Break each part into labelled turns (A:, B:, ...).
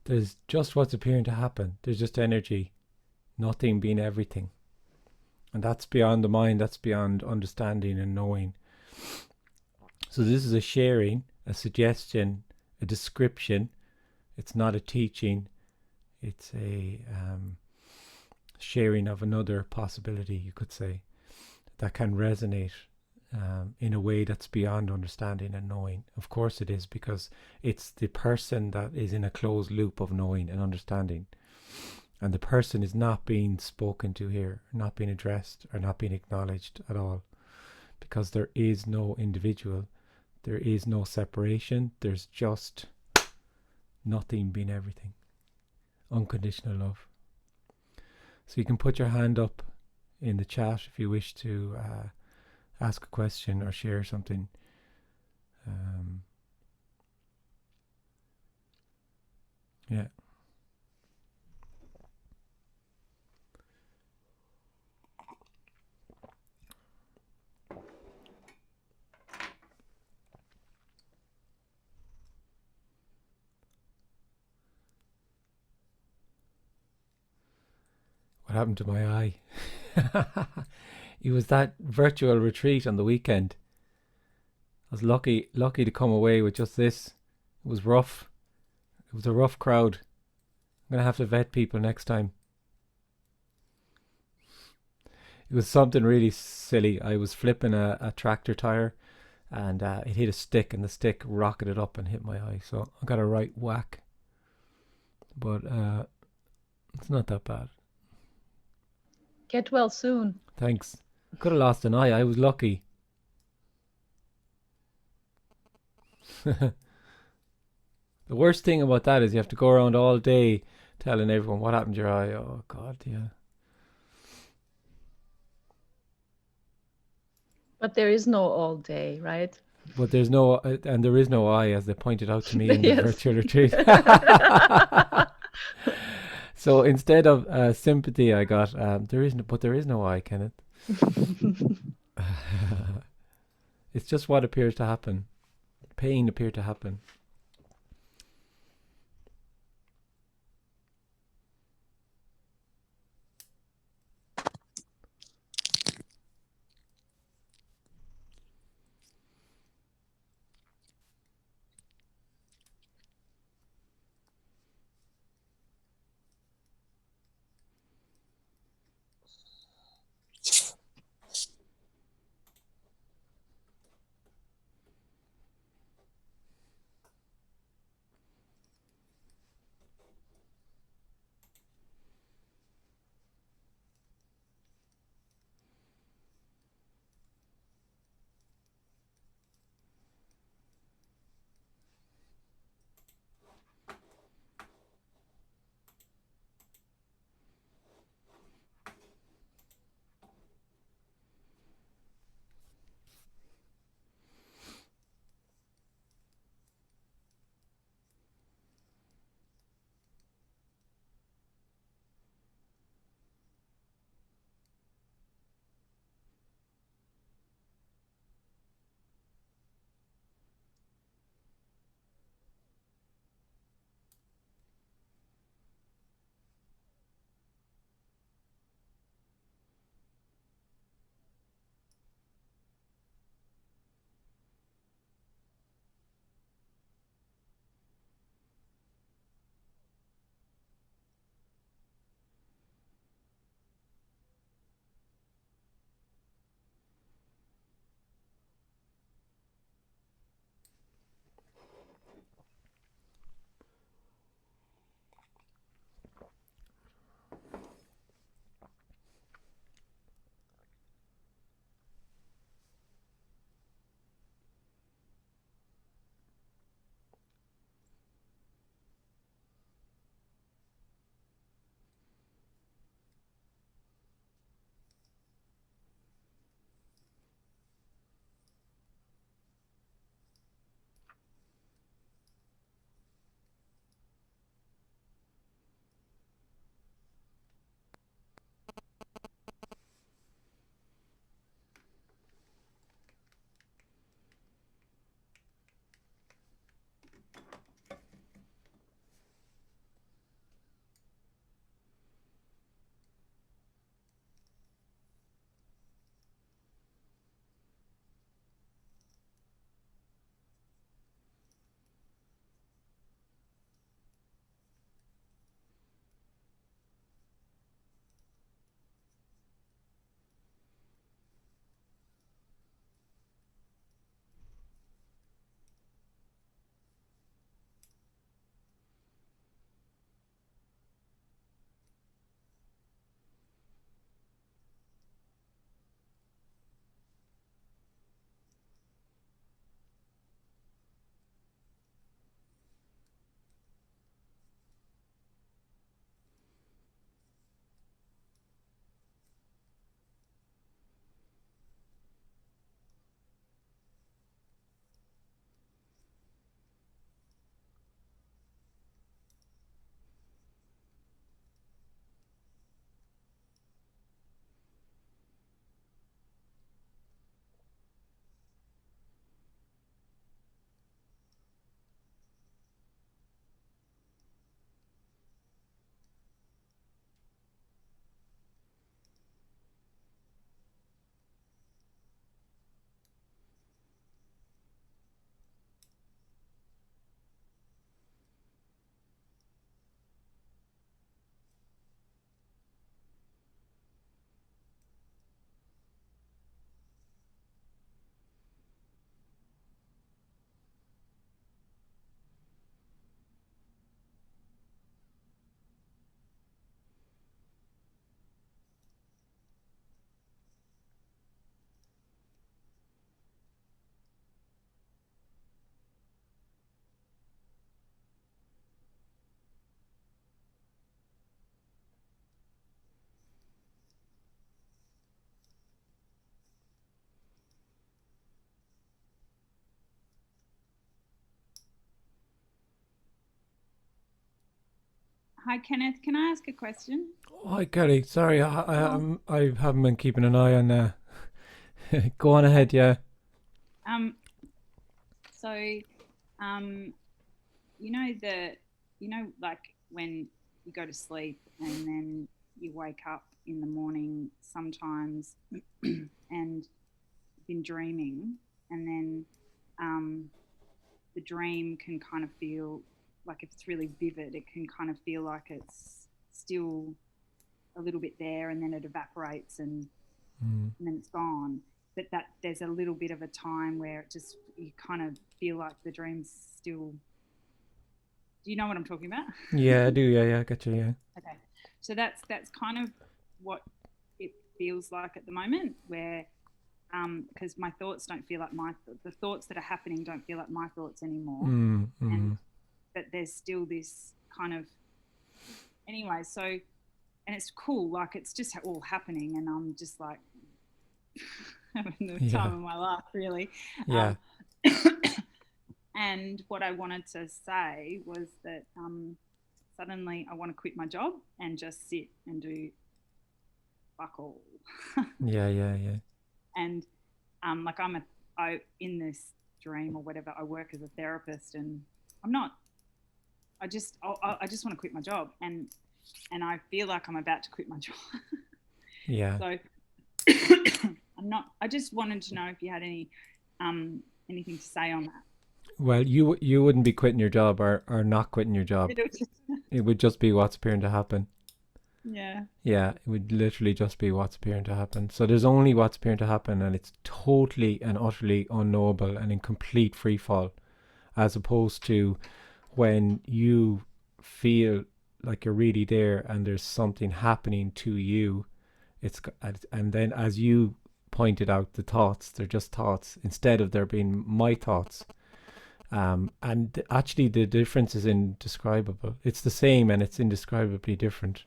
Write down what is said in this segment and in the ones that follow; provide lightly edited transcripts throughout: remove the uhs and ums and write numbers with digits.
A: There's just what's appearing to happen. There's just energy, nothing being everything. And that's beyond the mind, that's beyond understanding and knowing. So this is a sharing, a suggestion, a description. It's not a teaching. It's a sharing of another possibility, you could say, that can resonate in a way that's beyond understanding and knowing. Of course it is, because it's the person that is in a closed loop of knowing and understanding. And the person is not being spoken to here, not being addressed, or not being acknowledged at all. Because there is no individual. There is no separation. There's just nothing being everything. Unconditional love. So you can put your hand up in the chat if you wish to ask a question or share something. Yeah. What happened to my eye? It was that virtual retreat on the weekend. I was lucky to come away with just this. It was rough. It was a rough crowd. I'm going to have to vet people next time. It was something really silly. I was flipping a tractor tire, and it hit a stick, and the stick rocketed up and hit my eye. So I got a right whack. But it's not that bad.
B: Get well soon.
A: Thanks. Could have lost an eye. I was lucky. The worst thing about that is you have to go around all day telling everyone what happened to your eye. Oh, God, yeah.
B: But there is no all day, right?
A: But there's no, and there is no eye, as they pointed out to me in the
B: Yes.
A: virtual retreat. So instead of sympathy, I got there is no I, Kenneth. It's just what appears to happen. Pain appeared to happen.
C: Hi, Kenneth. Can I ask a question?
A: Hi, Kelly. Sorry,
C: Oh,
A: I haven't been keeping an eye on. Go on ahead. Yeah.
C: um, so, um, you know the, like when you go to sleep and then you wake up in the morning sometimes, and been dreaming, and then, um, the dream can kind of feel like if it's really vivid, it can kind of feel like it's still a little bit there, and then it evaporates,
A: Mm.
C: and then it's gone. But that there's a little bit of a time where it just you kind of feel like the dream's still. Do you know what I'm talking about?
A: Yeah, I do. Yeah, yeah, I get you. Yeah.
C: Okay, so that's kind of what it feels like at the moment, where because my thoughts don't feel like the thoughts that are happening don't feel like my thoughts anymore,
A: Mm,
C: and
A: mm.
C: but there's still this kind of anyway. So and it's cool, like it's just all happening, and I'm just like having the
A: Yeah,
C: time of my life, really.
A: yeah.
C: Um, and what I wanted to say was that suddenly I want to quit my job and just sit and do fuck all.
A: Yeah, yeah, yeah.
C: And like I in this dream or whatever, I work as a therapist, and I'm not. I just want to quit my job, and I feel like I'm about to quit my job.
A: Yeah.
C: So I'm not. I just wanted to know if you had um, anything to say on that.
A: Well, you wouldn't be quitting your job or not quitting your job. It would just be what's appearing to happen.
C: Yeah.
A: Yeah, it would literally just be what's appearing to happen. So there's only what's appearing to happen, and it's totally and utterly unknowable and in complete free fall, as opposed to when you feel like you're really there and there's something happening to you. It's and then as you pointed out, the thoughts, they're just thoughts instead of there being my thoughts. And actually, the difference is indescribable. It's the same and it's indescribably different.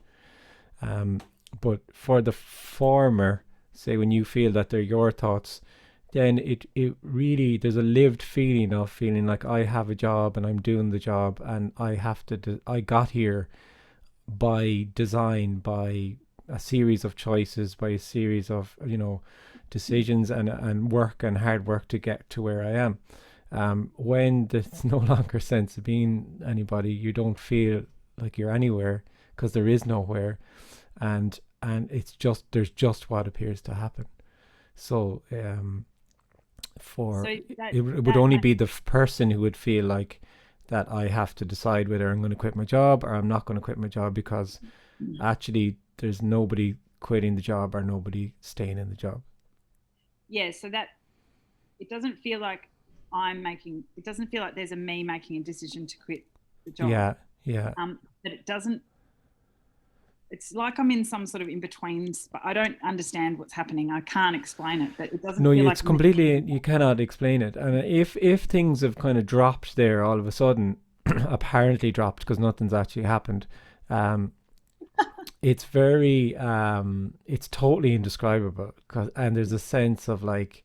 A: Um, but for the former, say when you feel that they're your thoughts, then it really, there's a lived feeling of feeling like I have a job and I'm doing the job and I have to, I got here by design, by a series of choices, by a series of, decisions and work and hard work to get to where I am. When there's no longer sense of being anybody, you don't feel like you're anywhere because there is nowhere, and it's just there's just what appears to happen. So for
C: So
A: it would
C: that
A: only be the person who would feel like that I have to decide whether I'm going to quit my job or I'm not going to quit my job, because actually there's nobody quitting the job or nobody staying in the job.
C: yeah. So that it doesn't feel like I'm making. It doesn't feel like there's a me making a decision to quit the job.
A: Yeah, yeah.
C: But it doesn't. It's like I'm in some sort of in between. I don't understand what's happening. I can't explain it, but it
A: No,
C: doesn't feel like
A: it's completely, you cannot explain it. And if things have kind of dropped there all of a sudden, apparently dropped because nothing's actually happened, um, it's very, it's totally indescribable. And there's a sense of like,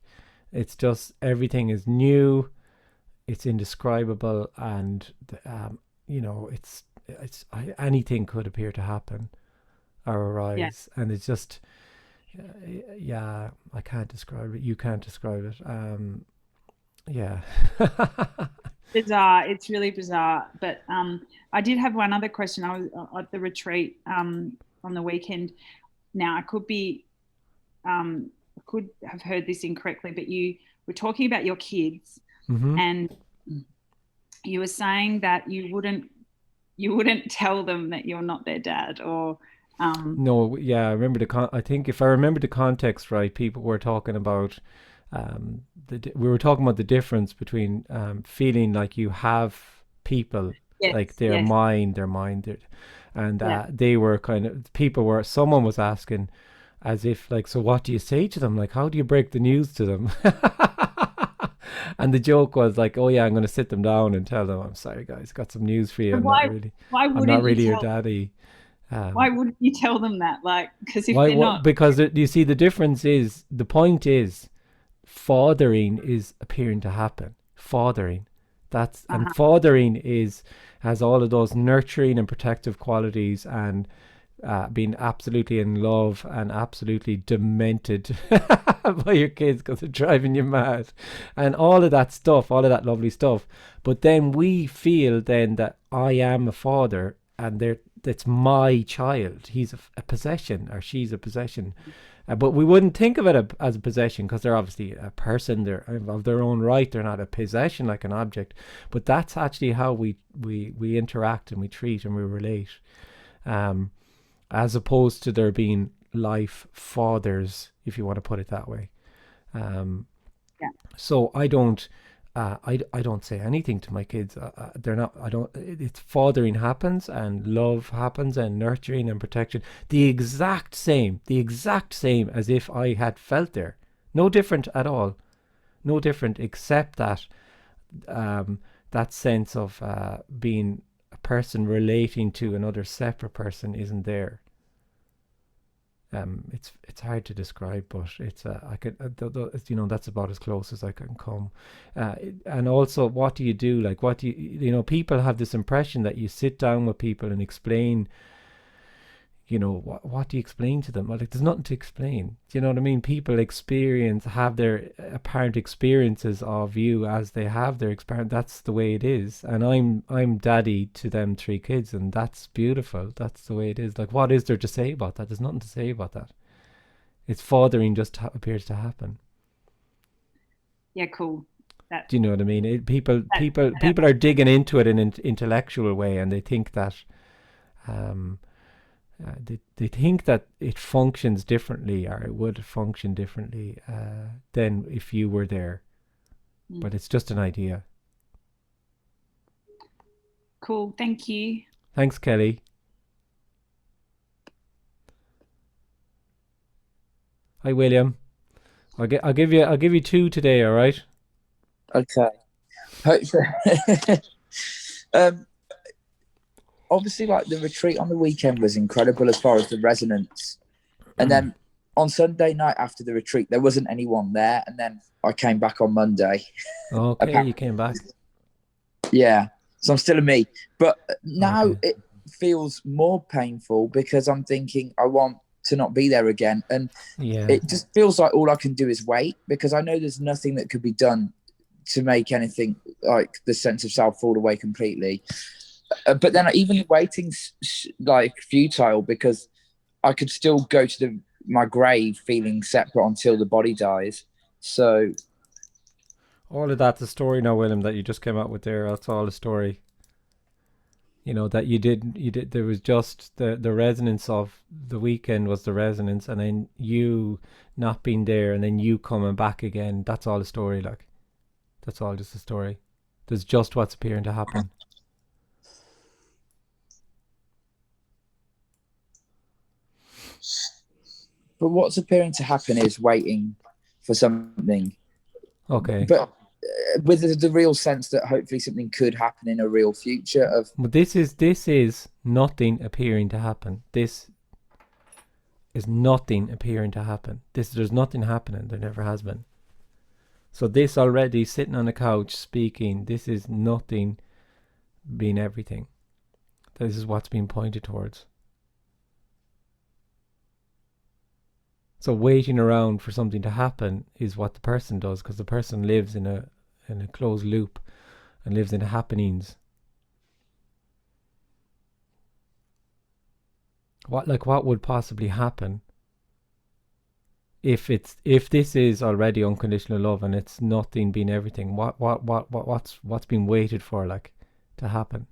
A: it's just everything is new, it's indescribable, and anything could appear to happen or
C: yeah.
A: arise, and it's just yeah, I can't describe it. You can't describe it. Yeah.
C: Bizarre. It's really bizarre. But I did have one other question. I was at the retreat on the weekend. Now I could have heard this incorrectly, but you were talking about your kids,
A: Mm-hmm.
C: and you were saying that you wouldn't tell them that you're not their dad, or
A: No, yeah, I remember I think if I remember the context right, people were talking about we were talking about the difference between feeling like you have people, like
C: yes,
A: they're
C: yes,
A: mine, they're mine, and
C: yeah.
A: they were kind of people were someone was asking as if like, so what do you say to them? Like, how do you break the news to them? And the joke was like, oh yeah, I'm going to sit them down and tell them, I'm sorry guys, got some news for you.
C: And why
A: I'm not
C: wouldn't you
A: really your
C: tell
A: daddy.
C: why
A: Um,
C: wouldn't you tell them that? Like, because if
A: why?
C: they're
A: What?
C: not,
A: Because you see, the difference is the point is fathering is appearing to happen. Fathering. And fathering has all of those nurturing and protective qualities, and being absolutely in love and absolutely demented by your kids because they're driving you mad, and all of that stuff, all of that lovely stuff. But then we feel then that I am a father, and that's my child. He's a possession, or she's a possession. But we wouldn't think of it as a possession, because they're obviously a person. They're of their own right. They're not a possession like an object. But that's actually how we interact, and we treat, and we relate. As opposed to there being life fathers, if you want to put it that way. So I don't say anything to my kids. They're not. I don't. It's fathering happens, and love happens, and nurturing and protection. The exact same as if I had felt there. No different at all. No different, except that that sense of being a person relating to another separate person isn't there. It's hard to describe, but it's that's about as close as I can come. And also, what do you do? Like, what do people have this impression that you sit down with people and explain. What do you explain to them? Well, like, there's nothing to explain. Do you know what I mean? People have their apparent experiences of you as they have their experience. That's the way it is. And I'm daddy to them 3 kids, and that's beautiful. That's the way it is. Like, what is there to say about that? There's nothing to say about that. It's fathering just appears to happen.
C: Yeah, cool.
A: Do you know what I mean? People are digging into it in an intellectual way, and they think that. They think that it functions differently, or it would function differently than if you were there. But it's just an idea.
C: Cool. Thank you.
A: Thanks, Kelly. Hi, William. I'll give you 2 today. All right.
D: Okay. Obviously, like, the retreat on the weekend was incredible as far as the resonance. And then on Sunday night after the retreat, there wasn't anyone there. And then I came back on Monday.
A: Okay, you came back.
D: Yeah. So I'm still a me. But now it feels more painful, because I'm thinking I want to not be there again. And it just feels like all I can do is wait, because I know there's nothing that could be done to make anything like the sense of self fall away completely. But then even waiting's like futile, because I could still go to my grave feeling separate until the body dies. So
A: all of that's a story now, William, that you just came up with there. That's all a story. That you did. There was just the resonance of the weekend was the resonance, and then you not being there, and then you coming back again. That's all a story. Like, that's all just a story. There's just what's appearing to happen.
D: But what's appearing to happen is waiting for something.
A: Okay.
D: But with the real sense that hopefully something could happen in a real future.
A: But this is nothing appearing to happen. This is nothing appearing to happen. There's nothing happening. There never has been. So this already sitting on the couch speaking, this is nothing being everything. This is what's being pointed towards. So waiting around for something to happen is what the person does, because the person lives in a closed loop and lives in happenings. What would possibly happen if this is already unconditional love and it's nothing being everything? What's being waited for, like, to happen?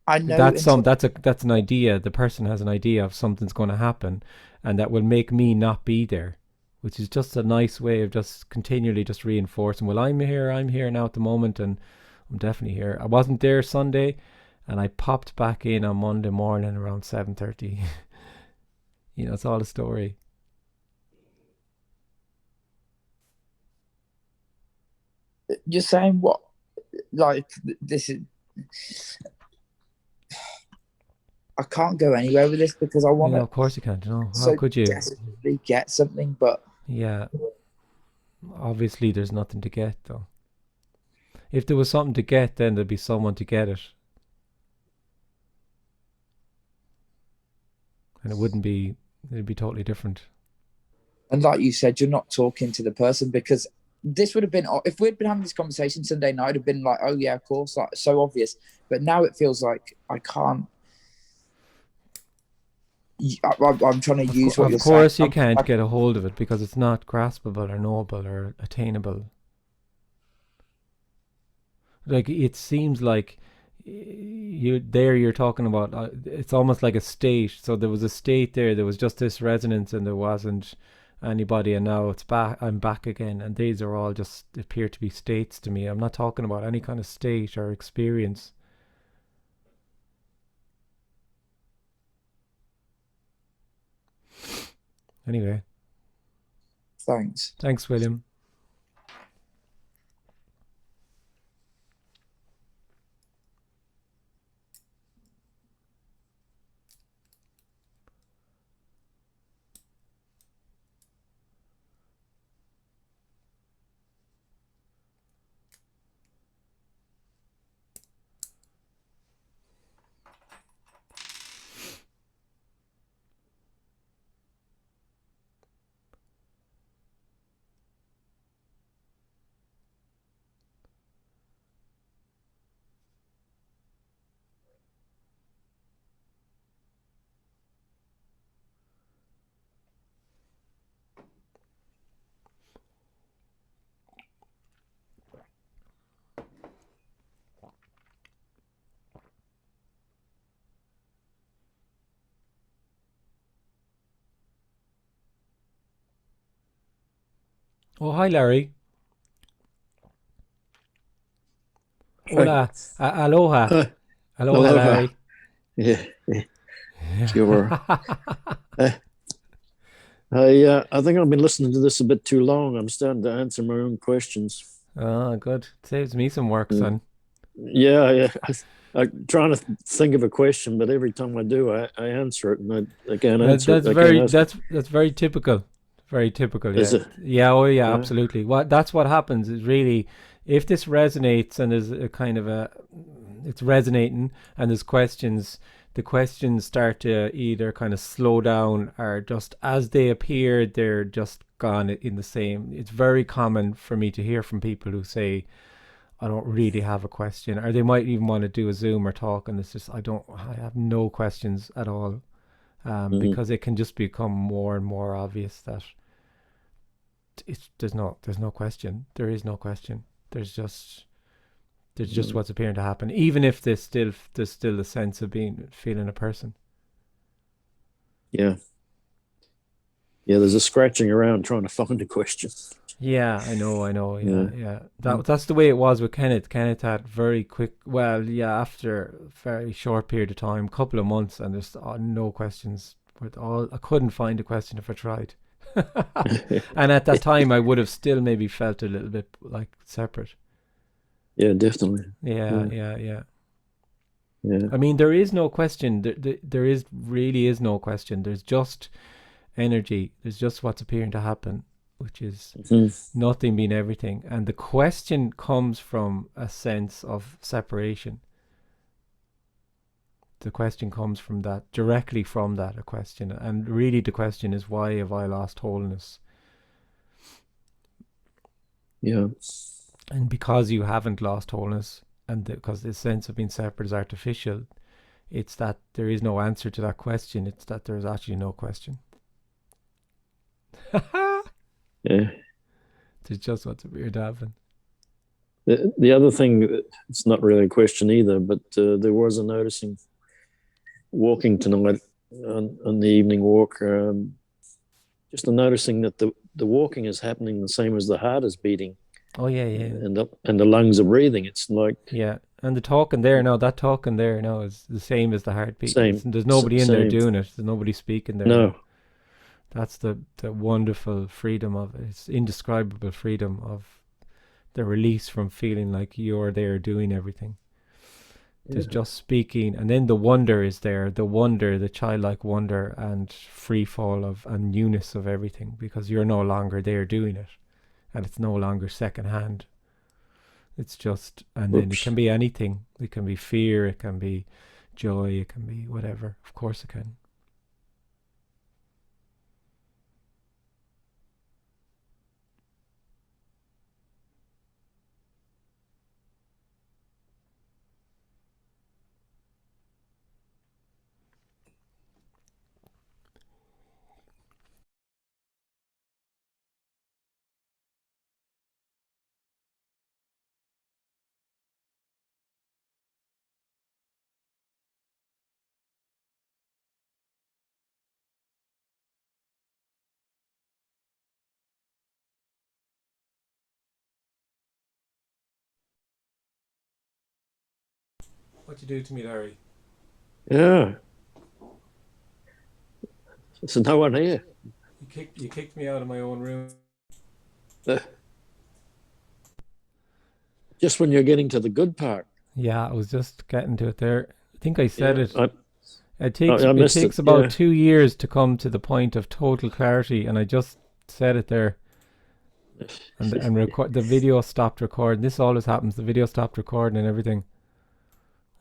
D: I know
A: that's an idea. The person has an idea of something's going to happen, and that will make me not be there, which is just a nice way of just continually just reinforcing. Well, I'm here now at the moment, and I'm definitely here. I wasn't there Sunday, and I popped back in on Monday morning around 7:30. It's all a story.
D: You're saying what? Like, this is. I can't go anywhere with this, because I want to.
A: Of course you can't. How could you?
D: Desperately get something, but
A: yeah, obviously there's nothing to get though. If there was something to get, then there'd be someone to get it. And it'd be totally different.
D: And like you said, you're not talking to the person, because this would have been, if we'd been having this conversation Sunday night, I'd have been like, oh yeah, of course, like so obvious. But now it feels like I can't. I'm trying to use what you're saying.
A: Of course, you can't get a hold of it because it's not graspable or knowable or attainable. Like, it seems like you're talking about, it's almost like a state. So there was a state there was just this resonance and there wasn't anybody, and now it's back. I'm back again, and these are all just appear to be states to me. I'm not talking about any kind of state or experience. Anyway,
D: Thanks,
A: William. Oh, hi, Larry. Hola. Aloha. Aloha, Larry.
E: Yeah. Sure. I think I've been listening to this a bit too long. I'm starting to answer my own questions.
A: Oh, good. Saves me some work, son.
E: Yeah. I'm trying to think of a question, but every time I do, I answer it, and I can't answer it.
A: That's very typical. Very typical. Yeah.
E: Is it?
A: Yeah. Oh, yeah. Absolutely. That's what happens. Is really, if this resonates and is a kind of it's resonating, and there's questions. The questions start to either kind of slow down, or just as they appear, they're just gone in the same. It's very common for me to hear from people who say, I don't really have a question, or they might even want to do a Zoom or talk, and it's just, I have no questions at all, because it can just become more and more obvious that there's no question. There is no question. There's just what's appearing to happen, even if there's still a sense of feeling a person.
E: Yeah. There's a scratching around trying to find a question.
A: Yeah, I know. Yeah. That's the way it was with Kenneth. Kenneth had very quick. Well, yeah, after a very short period of time, couple of months, and there's no questions. I couldn't find a question if I tried. And at that time, I would have still maybe felt a little bit like separate.
E: Yeah, definitely.
A: Yeah. I mean, there is no question. There really is no question. There's just energy. There's just what's appearing to happen, which is nothing being everything. And the question comes from a sense of separation. The question comes from that, directly from that, a question. And really the question is, why have I lost wholeness?
E: Yeah.
A: And because you haven't lost wholeness, and because the sense of being separate is artificial, it's that there is no answer to that question. It's that there's actually no question.
E: Yeah.
A: It's just what's weird to happen.
E: The other thing, it's not really a question either, but there was a noticing walking tonight on the evening walk, just a noticing that the walking is happening the same as the heart is beating.
A: Oh yeah.
E: And the lungs are breathing. It's like,
A: yeah, and the talking there now, that talking there now is the same as the heartbeat.
E: Same.
A: There's nobody in there doing it. There's nobody speaking there.
E: No.
A: That's the wonderful freedom of it. It's indescribable freedom of the release from feeling like you're there doing everything. There's just speaking, and then the wonder is there. The wonder, the childlike wonder and free fall and newness of everything, because you're no longer there doing it. And it's no longer secondhand. It's just, and then it
E: Oops.
A: can be anything. It can be fear, it can be joy, it can be whatever. Of course it can. What you do to me, Larry?
E: Yeah. There's no one here.
A: You kicked me out of my own room.
E: Just when you're getting to the good part.
A: Yeah, I was just getting to it there. I think I said
E: Yeah,
A: it. It
E: I missed
A: takes
E: it,
A: about
E: yeah.
A: 2 years to come to the point of total clarity, and I just said it there. And the video stopped recording. This always happens. The video stopped recording and everything,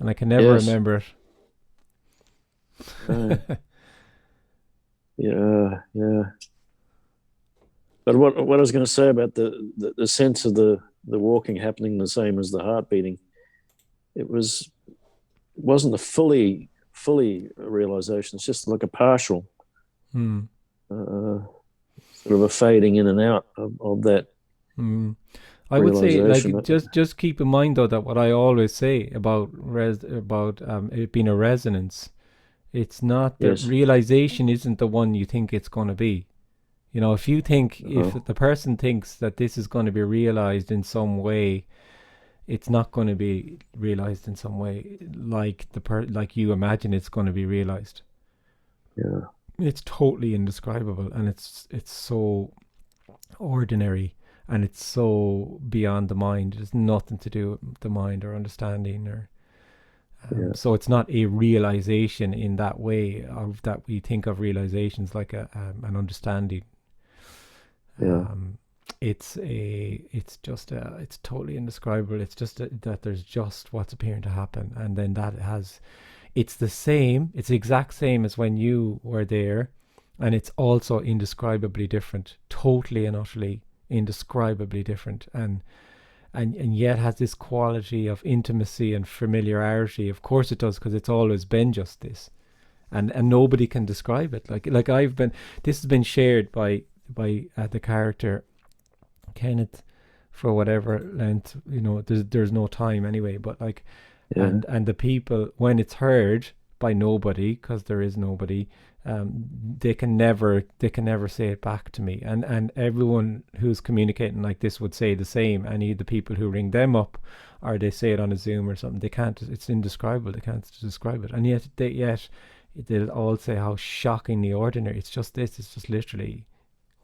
A: and I can never
E: Yes.
A: remember it.
E: Yeah. But what I was going to say about the sense of the walking happening the same as the heart beating, it wasn't a fully realization. It's just like a partial, sort of a fading in and out of that.
A: I would say, like,
E: realization.
A: just keep in mind though that what I always say about it being a resonance, it's not the
E: Yes.
A: realization isn't the one you think it's going to be. You know, if you think if the person thinks that this is going to be realized in some way, it's not going to be realized in some way like like you imagine it's going to be realized.
E: Yeah.
A: It's totally indescribable, and it's so ordinary, and it's so beyond the mind. It has nothing to do with the mind or understanding, or so it's not a realization in that way of that we think of realizations like an understanding. It's totally indescribable. It's just that there's just what's appearing to happen, and then it's the exact same as when you were there, and it's also indescribably different, totally and utterly indescribably different, and yet has this quality of intimacy and familiarity. Of course it does, because it's always been just this, and nobody can describe it. Like this has been shared by the character Kenneth for whatever length, there's no time anyway, but like and the people, when it's heard by nobody, because there is nobody, they can never say it back to me, and everyone who's communicating like this would say the same. Any of the people who ring them up, or they say it on a Zoom or something, they can't, it's indescribable, they can't describe it, and yet they'll all say how shockingly ordinary. It's just literally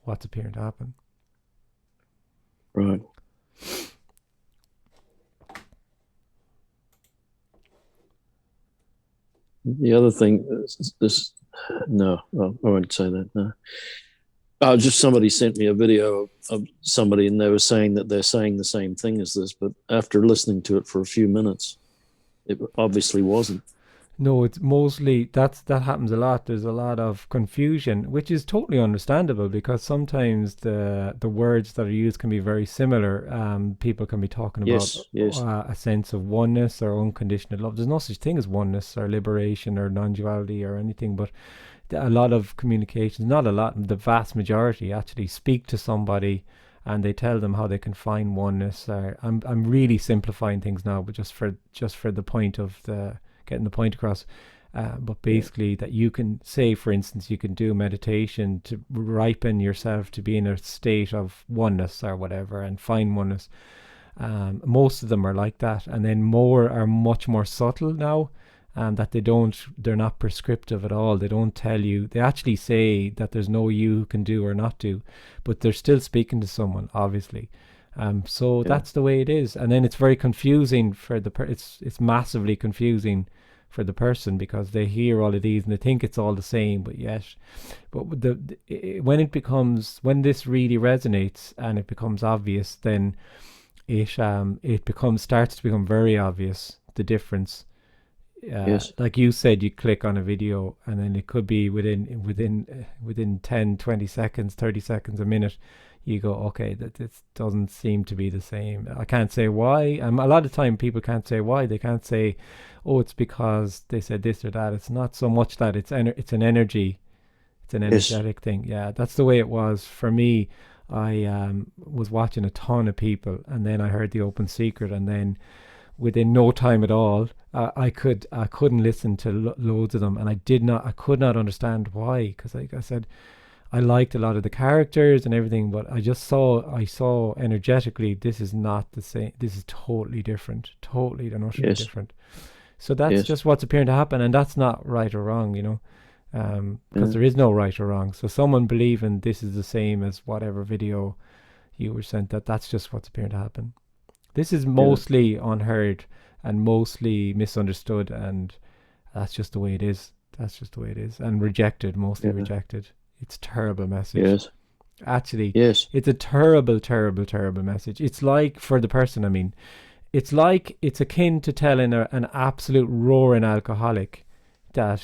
A: what's appearing to happen.
E: Right. The other thing is no, I won't say that. No. Just somebody sent me a video of somebody, and they were saying that they're saying the same thing as this, but after listening to it for a few minutes, it obviously wasn't.
A: No, it's mostly that happens a lot. There's a lot of confusion, which is totally understandable, because sometimes the words that are used can be very similar. People can be talking about a sense of oneness or unconditional love. There's no such thing as oneness or liberation or non-duality or anything, but a lot of communications, not a lot, the vast majority actually speak to somebody and they tell them how they can find oneness. I'm really simplifying things now, but just for the point of getting the point across, but basically that you can say, for instance, you can do meditation to ripen yourself to be in a state of oneness or whatever and find oneness. Most of them are like that, and then more are much more subtle now, that they're not prescriptive at all. They don't tell you, they actually say that there's no you who can do or not do, but they're still speaking to someone, obviously. That's the way it is, and then it's very confusing for it's massively confusing for the person, because they hear all of these and they think it's all the same, but when this really resonates and it becomes obvious, then it starts to become very obvious, the difference.
E: Yes.
A: Like you said, you click on a video and then it could be within 10, 20 seconds, 30 seconds, a minute, you go, okay, that this doesn't seem to be the same. I can't say why. A lot of time people can't say why. They can't say, oh, it's because they said this or that. It's not so much that it's an energy. It's an energetic thing. Yeah, that's the way it was for me. I was watching a ton of people, and then I heard the open secret, and then within no time at all, I couldn't listen to loads of them, and I could not understand why, because like I said, I liked a lot of the characters and everything, but I saw energetically, this is not the same. This is totally different, totally and utterly different. So that's just what's appearing to happen, and that's not right or wrong, you know. Because there is no right or wrong. So someone believing this is the same as whatever video you were sent, that's just what's appearing to happen. This is mostly unheard and mostly misunderstood, and that's just the way it is. That's just the way it is. And rejected, mostly rejected. It's a terrible message.
E: Yes.
A: Actually,
E: it's
A: a terrible, terrible, terrible message. It's like, for the person, I mean, it's akin to telling an absolute roaring alcoholic that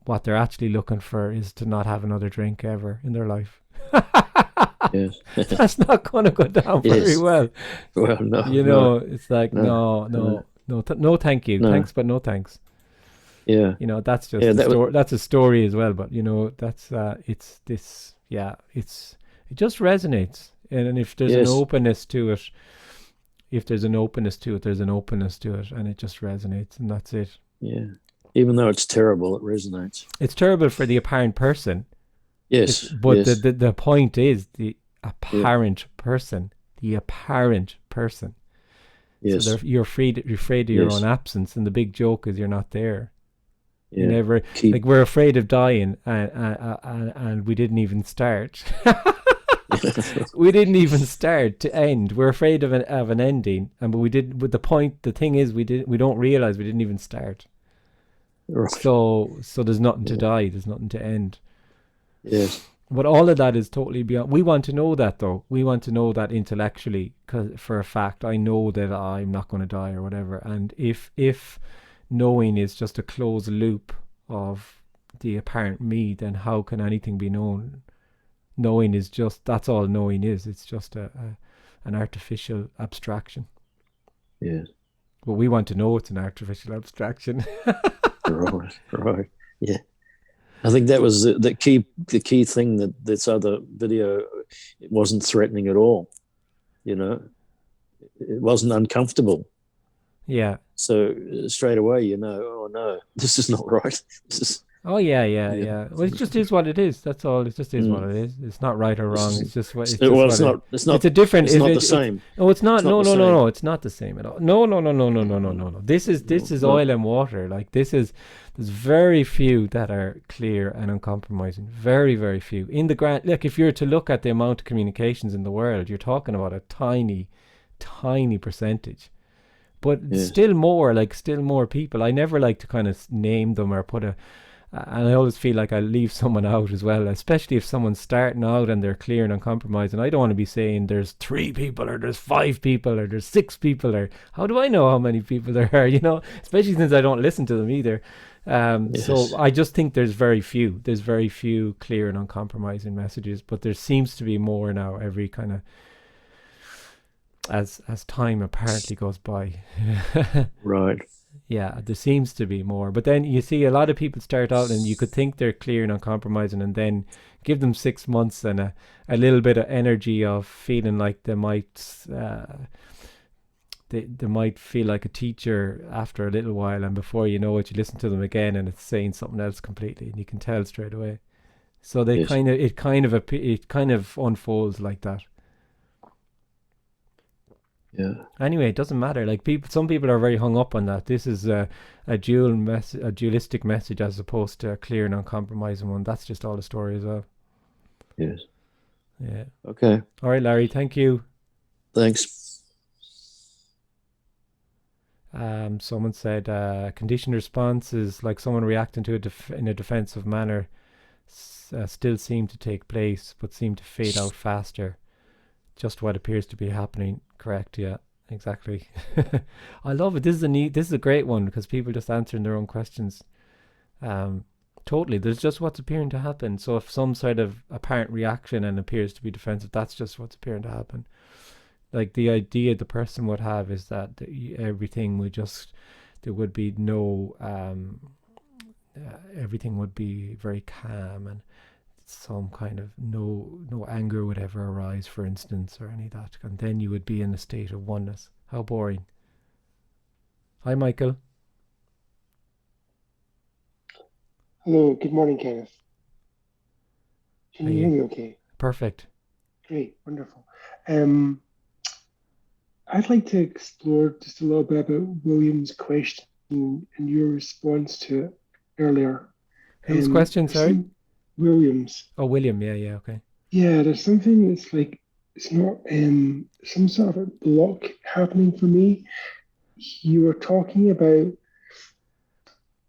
A: what they're actually looking for is to not have another drink ever in their life.
E: Yes.
A: That's not going to go down very well.
E: Well, no.
A: You know, it's like, no, thank you. No. Thanks, but no thanks.
E: Yeah.
A: You know, that's just that's a story as well, but you know, that's it just resonates. And if there's an openness to it, there's an openness to it, and it just resonates, and that's it.
E: Yeah. Even though it's terrible, it resonates.
A: It's terrible for the apparent person.
E: Yes.
A: But the point is the apparent person. The apparent person.
E: Yes.
A: So you're afraid of your own absence, and the big joke is you're not there.
E: Yeah.
A: You never, like, we're afraid of dying, and we didn't even start. We didn't even start to end. We're afraid of an ending, but we did. But the thing is, we don't realize we didn't even start. Right. So there's nothing to die. There's nothing to end.
E: Yes.
A: But all of that is totally beyond. We want to know that, though. We want to know that intellectually, because for a fact, I know that I'm not going to die or whatever. And if knowing is just a closed loop of the apparent me, then how can anything be known? Knowing is that's all knowing is. It's just an artificial abstraction.
E: Yes.
A: But we want to know it's an artificial abstraction.
E: Right. Yeah. I think that was the key thing, that this other video, it wasn't threatening at all. You know, it wasn't uncomfortable.
A: Yeah.
E: So straight away, you know, oh no, this is not right. This is.
A: Oh yeah. Well, it just is what it is. That's all. It just is what it is. It's not right or wrong. It's just what. It's not. It's a different.
E: It's not the same.
A: No, it's not. No. It's not the same at all. No. This is oil and water. Like there's very few that are clear and uncompromising. Very, very few. In the grand, like if you're to look at the amount of communications in the world, you're talking about a tiny percentage. But still more people. I never like to kind of name them or put and I always feel like I leave someone out as well, especially if someone's starting out and they're clear and uncompromising. I don't want to be saying there's 3 people or there's 5 people or there's 6 people, or how do I know how many people there are, you know, especially since I don't listen to them either. So I just think there's very few clear and uncompromising messages, but there seems to be more now every kind of as time apparently goes by.
E: Right.
A: Yeah, there seems to be more. But then you see a lot of people start out and you could think they're clear and uncompromising, and then give them 6 months and a little bit of energy of feeling like they might they might feel like a teacher after a little while, and before you know it, you listen to them again and it's saying something else completely, and you can tell straight away. So they it kind of unfolds like that.
E: Yeah.
A: Anyway, it doesn't matter. Like some people are very hung up on that. This is a dualistic message as opposed to a clear and uncompromising one. That's just all the story as well.
E: Yes.
A: Yeah.
E: Okay.
A: All right, Larry. Thank you.
E: Thanks.
A: Someone said conditioned response is like someone reacting to in a defensive manner. Still seem to take place, but seem to fade out faster. just what appears to be happening. Correct, yeah, exactly. I love it. This is a great one, because people just answering their own questions. Totally, there's just what's appearing to happen. So if some sort of apparent reaction and appears to be defensive, that's just what's appearing to happen. Like, the idea the person would have is that everything would just, there would be no everything would be very calm, and some kind of no anger would ever arise, for instance, or any of that, and then you would be in a state of oneness. How boring. Hi, Michael.
F: Hello, good morning, Kenneth. Can you hear me okay?
A: Perfect.
F: Great, wonderful. I'd like to explore just a little bit about William's question and your response to it earlier.
A: Whose question, sorry?
F: William's.
A: Oh, William, yeah, okay.
F: Yeah, there's something that's like, it's not some sort of a block happening for me. You were talking about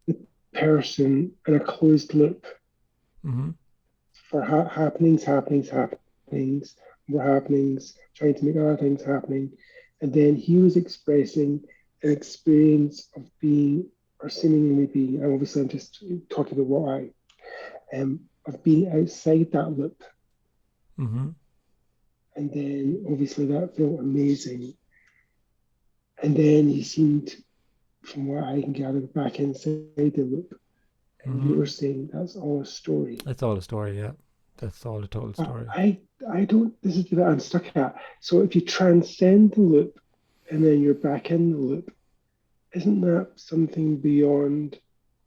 F: the person in a closed loop for happenings, more happenings, trying to make other things happening. And then he was expressing an experience of being, or seemingly being, and obviously I'm just talking about what of being outside that loop. And then obviously that felt amazing. And then he seemed, from what I can gather, back inside the loop. And you were saying that's all a story.
A: That's all a story, yeah. That's all a total story.
F: I don't, this is what I'm stuck at. So if you transcend the loop and then you're back in the loop, isn't that something beyond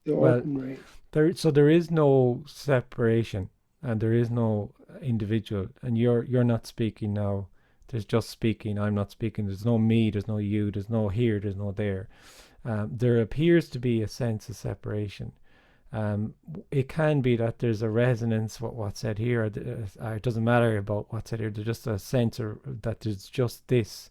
F: the ordinary?
A: There is no separation, and there is no individual, and you're not speaking now. There's just speaking. I'm not speaking. There's no me, there's no you, there's no here, there's no there. There appears to be a sense of separation. It can be that there's a resonance what's said here, it doesn't matter about what's said here. There's just a sense that there's just this.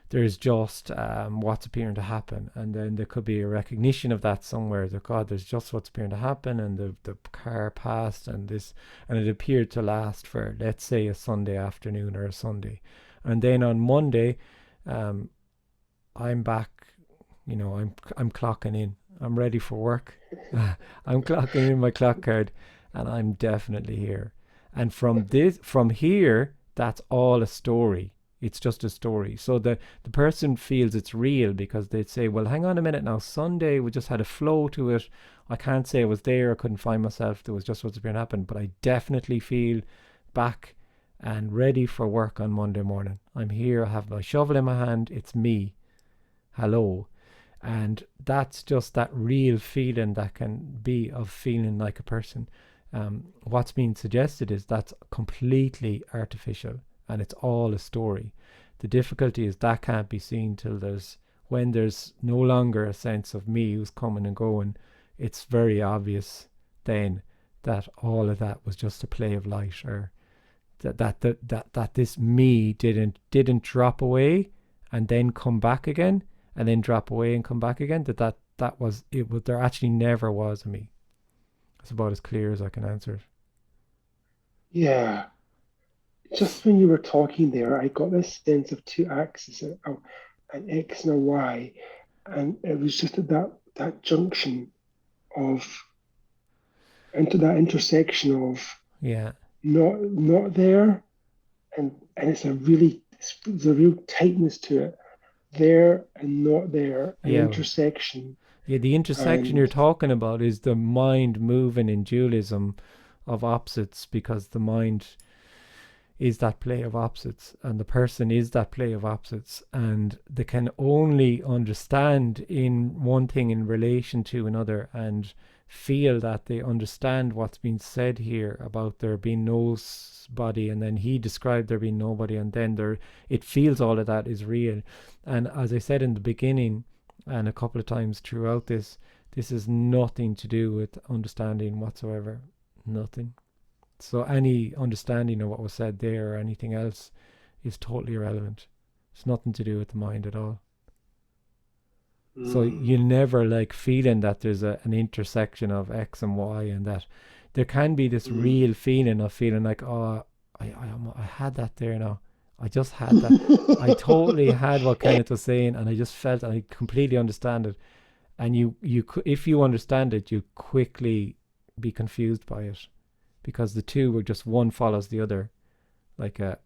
A: There's just what's appearing to happen, and then there could be a recognition of that somewhere. That God, there's just what's appearing to happen, and the car passed, and it appeared to last for, let's say, a Sunday afternoon or a Sunday, and then on Monday, I'm back. I'm clocking in. I'm ready for work. I'm clocking in my clock card, and I'm definitely here. And from here, that's all a story. It's just a story. So the person feels it's real, because they'd say, well, hang on a minute now, Sunday, we just had a flow to it. I can't say I was there, I couldn't find myself, there was just what's going to happen, but I definitely feel back and ready for work on Monday morning. I'm here, I have my shovel in my hand, it's me. Hello. And that's just that real feeling that can be of feeling like a person. What's being suggested is that's completely artificial, and it's all a story. The difficulty is that can't be seen till when there's no longer a sense of me who's coming and going. It's very obvious then that all of that was just a play of light, or that this me didn't drop away and then come back again, and then drop away and come back again. That was it. There actually never was a me. It's about as clear as I can answer it.
F: Yeah. Just when you were talking there, I got this sense of two axes, an X and a Y, and it was just at that junction into that intersection of not there, and it's a real tightness to it, there and not there, an intersection.
A: Yeah, the intersection you're talking about is the mind moving in dualism of opposites, because the mind is that play of opposites, and the person is that play of opposites, and they can only understand in one thing in relation to another, and feel that they understand what's been said here about there being no body, and then he described there being nobody, and then it feels all of that is real. And as I said in the beginning, and a couple of times throughout this is nothing to do with understanding whatsoever. Nothing. So any understanding of what was said there or anything else is totally irrelevant. It's nothing to do with the mind at all. So you never like feeling that there's an intersection of X and Y, and that there can be this real feeling of feeling like, oh, I had that there now. I just had that. I totally had what Kenneth was saying, and I just felt I completely understand it. And you if you understand it, you quickly be confused by it, because the two were just one follows the other, like a.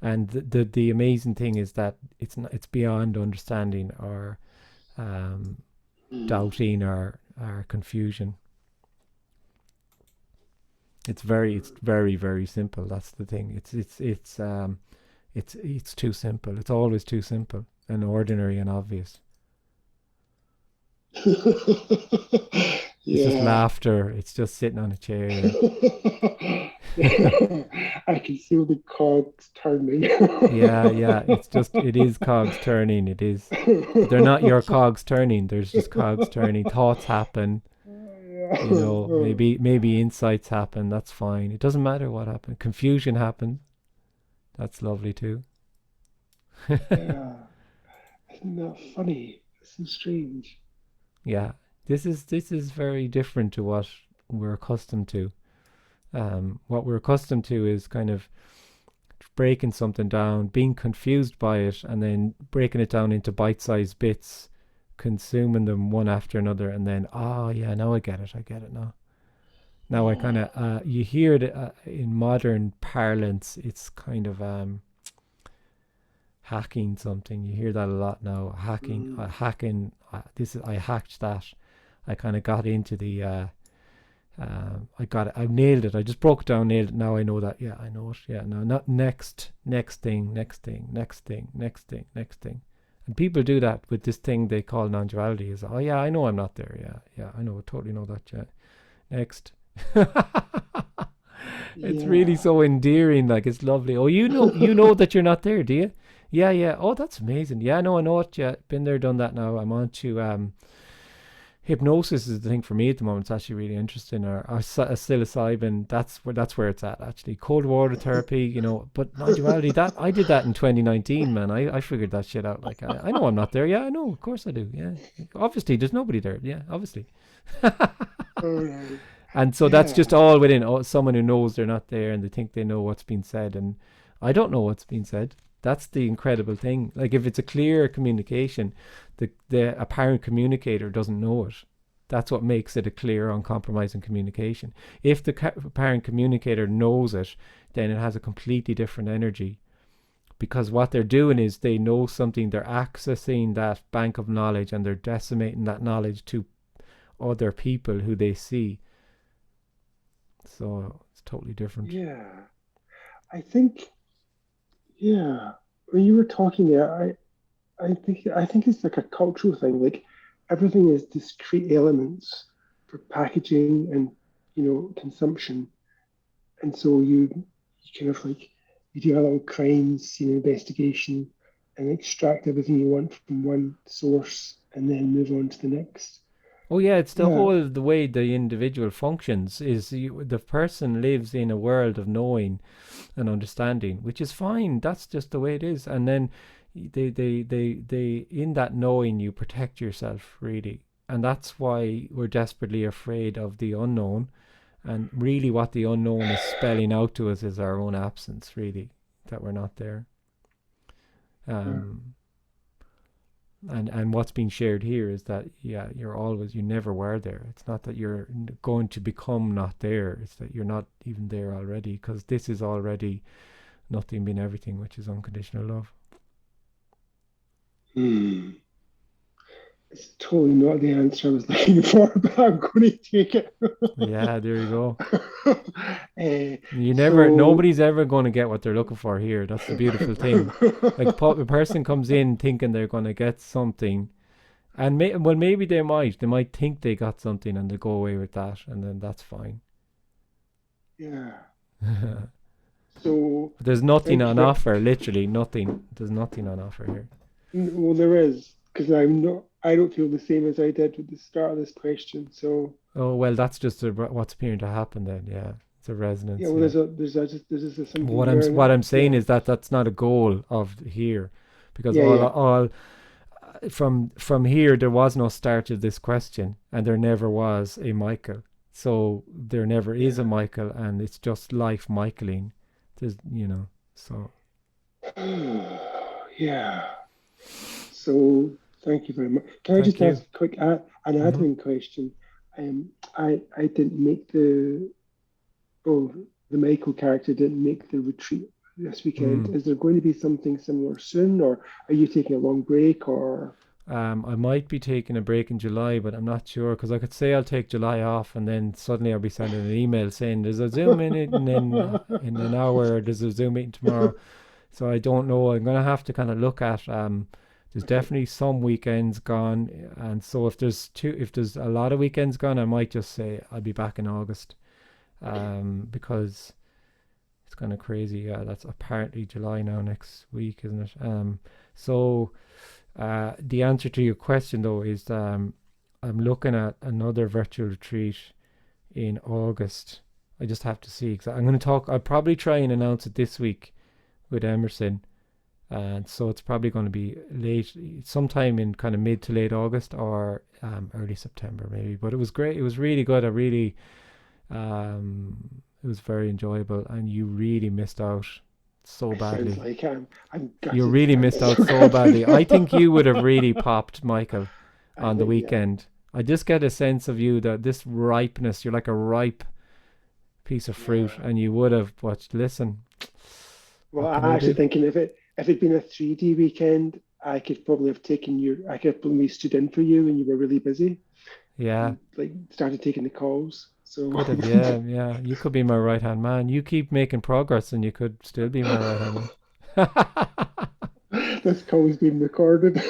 A: And the amazing thing is that it's beyond understanding or doubting or confusion. It's very very simple. That's the thing. It's too simple. It's always too simple and ordinary and obvious. It's just laughter. It's just sitting on a chair.
F: I can feel the cogs turning.
A: yeah. It is cogs turning. It is. They're not your cogs turning. There's just cogs turning. Thoughts happen. Maybe insights happen. That's fine. It doesn't matter what happened. Confusion happens. That's lovely too.
F: Yeah. Isn't that funny? It's so strange.
A: Yeah. This is very different to what we're accustomed to. What we're accustomed to is kind of breaking something down, being confused by it, and then breaking it down into bite-sized bits, consuming them one after another, and then, now I get it now. Now I kind of, you hear it in modern parlance, it's kind of hacking something. You hear that a lot now. Hacking, I hacked that. I kind of got into the, I got it. I nailed it. I just broke it down, nailed it. Now I know that. Yeah, I know it. Yeah, no, not next thing. And people do that with this thing they call non-duality. Is, oh yeah, I know I'm not there. Yeah, I know, totally know that. Yeah, next. It's really so endearing. Like, it's lovely. Oh, you know that you're not there, do you? Yeah. Oh, that's amazing. Yeah, no, I know it. Yeah, been there, done that. Now I'm on to hypnosis is the thing for me at the moment. It's actually really interesting. Or psilocybin. That's where it's at actually. Cold water therapy, But non-duality. That I did that in 2019, man. I figured that shit out. Like I know I'm not there. Yeah, I know. Of course I do. Yeah, obviously there's nobody there. Yeah, obviously. And so that's just all within someone who knows they're not there, and they think they know what's been said, and I don't know what's been said. That's the incredible thing. Like, if it's a clear communication, the apparent communicator doesn't know it. That's what makes it a clear, uncompromising communication. If the apparent communicator knows it, then it has a completely different energy, because what they're doing is they know something, they're accessing that bank of knowledge, and they're disseminating that knowledge to other people who they see. So it's totally different.
F: Yeah. I think, when you were talking there, I think it's like a cultural thing. Like, everything is discrete elements for packaging and consumption, and so you kind of like, you do a little crime scene investigation and extract everything you want from one source and then move on to the next.
A: Oh yeah, it's the way the individual functions is the person lives in a world of knowing and understanding, which is fine. That's just the way it is. And then they in that knowing, you protect yourself, really. And that's why we're desperately afraid of the unknown. And really what the unknown is spelling out to us is our own absence, really, that we're not there. And what's being shared here is that, you never were there. It's not that you're going to become not there. It's that you're not even there already, because this is already nothing being everything, which is unconditional love.
F: It's totally not the answer I was looking for, but I'm going to take it.
A: Yeah, there you go. Nobody's ever going to get what they're looking for here. That's the beautiful thing. Like, a person comes in thinking they're going to get something, and maybe they might think they got something, and they go away with that, and then that's fine.
F: Yeah.
A: So there's nothing on offer. Literally nothing. There's nothing on offer here.
F: Well, there is, because I don't feel the same as I did at the start of this question. So. Oh
A: well, that's just what's appearing to happen then. Yeah, it's a resonance.
F: Yeah, well, there's something.
A: What I'm saying is that that's not a goal of here, because all from here there was no start of this question, and there never was a Michael. So there never is a Michael, and it's just life Michaeling. There's, so.
F: Yeah. So thank you very much. Can I
A: Thank
F: just
A: you.
F: ask a quick an admin question? I didn't make the Michael character didn't make the retreat this weekend. Is there going to be something similar soon, or are you taking a long break, or?
A: I might be taking a break in July, but I'm not sure, because I could say I'll take July off, and then suddenly I'll be sending an email saying there's a Zoom in it, and then in an hour there's a Zoom meeting tomorrow. So I don't know. I'm gonna have to kind of look at. There's definitely some weekends gone, and so if there's a lot of weekends gone, I might just say I'll be back in August, because it's kind of crazy. Yeah, that's apparently July now, next week, isn't it? So. The answer to your question, though, is I'm looking at another virtual retreat in August. I just have to see, because I'm going to talk. I'll probably try and announce it this week with Emerson, and so it's probably going to be sometime in kind of mid to late August, or early September maybe. But it was great. It was really good. It was very enjoyable, and you really missed out so badly.
F: Sounds like I'm
A: you really missed out so badly. I think you would have really popped, Michael, on the weekend. I just get a sense of you that this ripeness, you're like a ripe piece of fruit, and you would have. But listen,
F: well, I'm actually thinking if it'd been a 3D weekend, I could probably have I could have probably stood in for you, and you were really busy.
A: Yeah,
F: and, like started taking the calls. So
A: could have, yeah. You could be my right hand man. You keep making progress, and you could still be my right hand man.
F: This call is being recorded.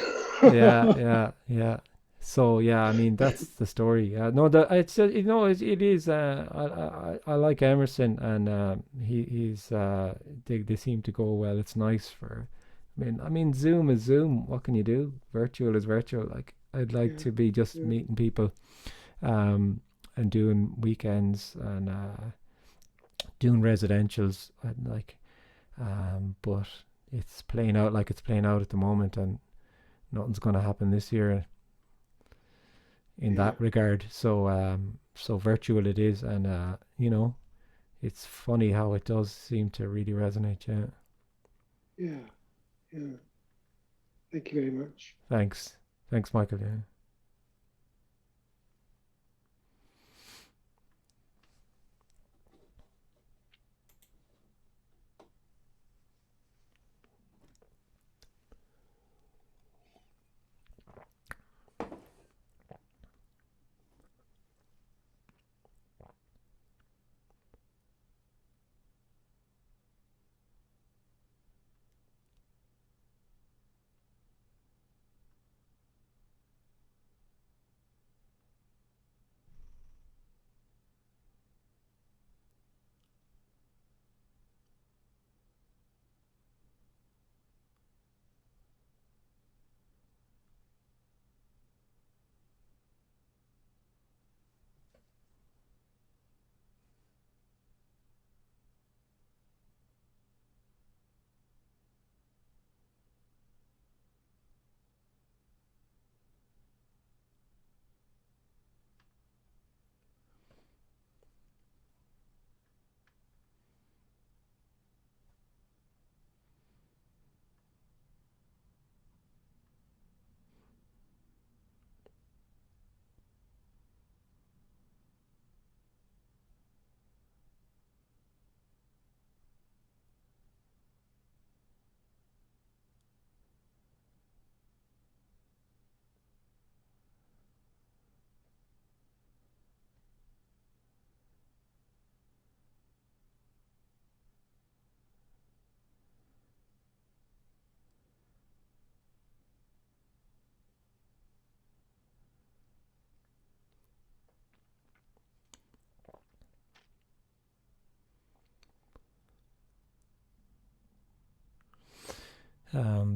A: yeah. So yeah, I mean that's the story. No, it's it is. I like Emerson, and he's they seem to go well. It's nice for. I mean, Zoom is Zoom. What can you do? Virtual is virtual. Like I'd like to be just meeting people, and doing weekends and doing residentials. But it's playing out like it's playing out at the moment, and nothing's going to happen this year in that regard. So virtual it is, and it's funny how it does seem to really resonate.
F: Yeah. Thank you very much.
A: Thanks, Michael. Yeah.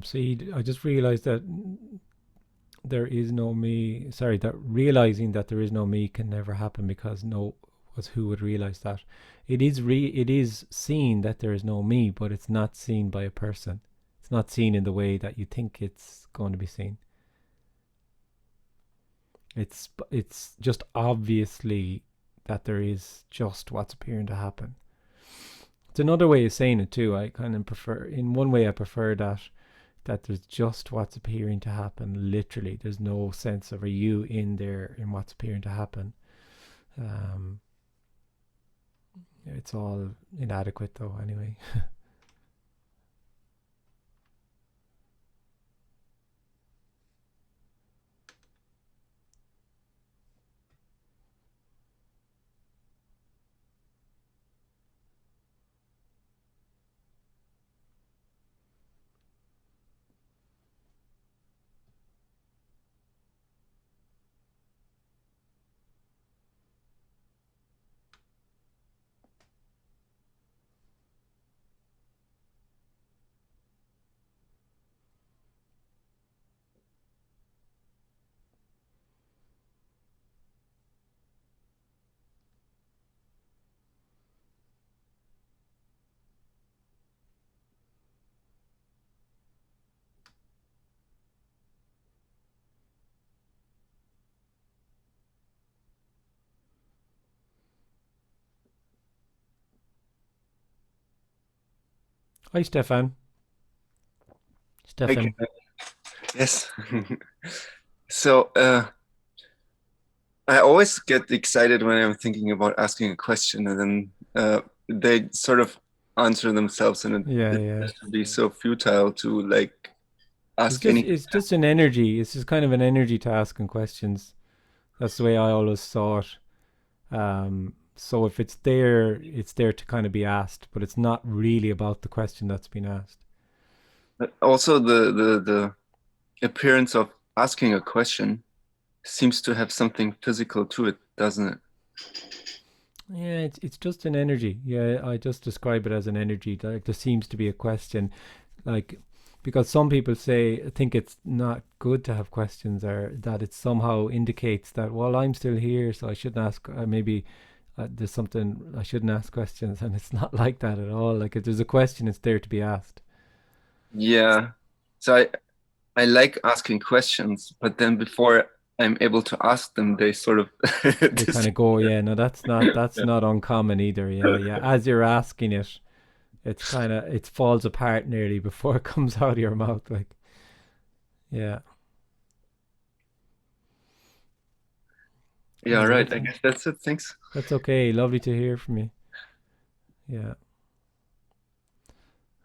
A: See, I just realized that there is no me. Sorry, that realizing that there is no me can never happen, because who would realize that? It is seen that there is no me, but it's not seen by a person. It's not seen in the way that you think it's going to be seen. It's just obviously that there is just what's appearing to happen. It's another way of saying it too. I kind of prefer, in one way I prefer that there's just what's appearing to happen. Literally, there's no sense of a you in there in what's appearing to happen. It's all inadequate though anyway. Hi, Stefan. Stefan.
G: Yes. So I always get excited when I'm thinking about asking a question, and then they sort of answer themselves, and it has to be so futile to like ask anything.
A: It's just an energy. It's just kind of an energy to asking questions. That's the way I always saw it. So if it's there to kind of be asked, but it's not really about the question that's been asked.
G: Also, the appearance of asking a question seems to have something physical to it, doesn't it?
A: Yeah, it's just an energy. Yeah, I just describe it as an energy. Like there seems to be a question, like because some people think it's not good to have questions, or that it somehow indicates that, well, I'm still here, so I shouldn't ask. Maybe there's something I shouldn't ask questions, and it's not like that at all. Like if there's a question, it's there to be asked.
G: Yeah. So I like asking questions, but then before I'm able to ask them, they sort of
A: they kind of go, yeah, no, that's not uncommon either. Yeah. As you're asking it, it's kind of, it falls apart nearly before it comes out of your mouth. Like, yeah.
G: Yeah, right. I guess that's it. Thanks.
A: That's okay. Lovely to hear from you. Yeah.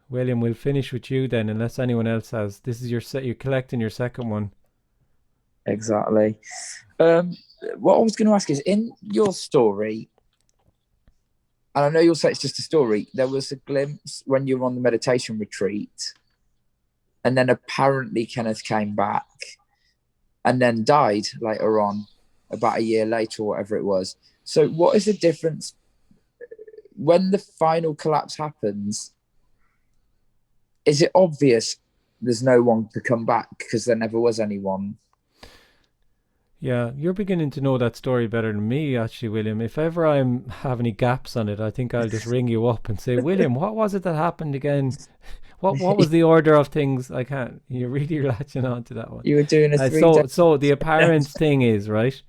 A: William, we'll finish with you then, unless anyone else has. This is you're collecting your second one.
D: Exactly. What I was going to ask is, in your story, and I know you'll say it's just a story, there was a glimpse when you were on the meditation retreat, and then apparently Kenneth came back and then died later on, about a year later or whatever it was. So what is the difference when the final collapse happens? Is it obvious there's no one to come back because there never was anyone?
A: Yeah, you're beginning to know that story better than me, actually, William. If ever I have any gaps on it, I think I'll just ring you up and say, William, what was it that happened again? What was the order of things? I can't. You're really latching on to that one.
D: You were doing a
A: so the apparent thing is, right?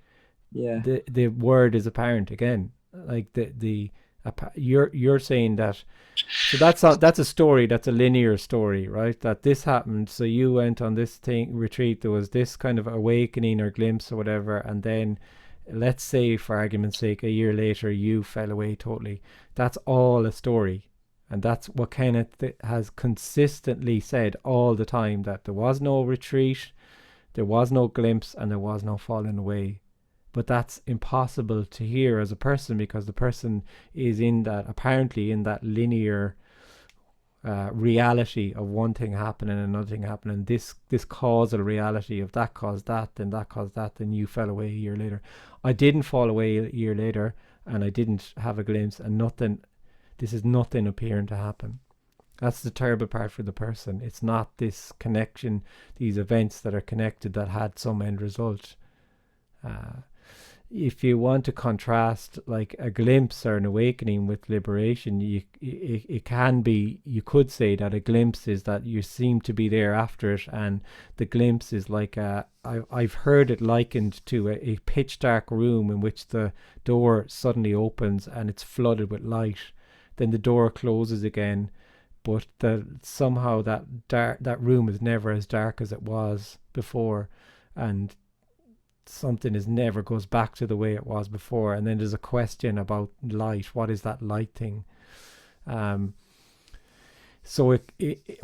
D: Yeah.
A: The word is apparent again. Like you're saying that. So that's a story. That's a linear story, right? That this happened. So you went on this retreat. There was this kind of awakening or glimpse or whatever, and then, let's say for argument's sake, a year later you fell away totally. That's all a story, and that's what Kenneth has consistently said all the time, that there was no retreat, there was no glimpse, and there was no falling away. But that's impossible to hear as a person, because the person is apparently in that linear reality of one thing happening and another thing happening. This causal reality of that caused that, then that caused that, then you fell away a year later. I didn't fall away a year later, and I didn't have a glimpse, and nothing. This is nothing appearing to happen. That's the terrible part for the person. It's not this connection, these events that are connected that had some end result. If you want to contrast like a glimpse or an awakening with liberation, it can be, you could say that a glimpse is that you seem to be there after it, and the glimpse is like I've heard it likened to a pitch dark room in which the door suddenly opens and it's flooded with light. then the door closes again, but somehow that room is never as dark as it was before, and something never goes back to the way it was before. And then there's a question about light. What is that light thing? So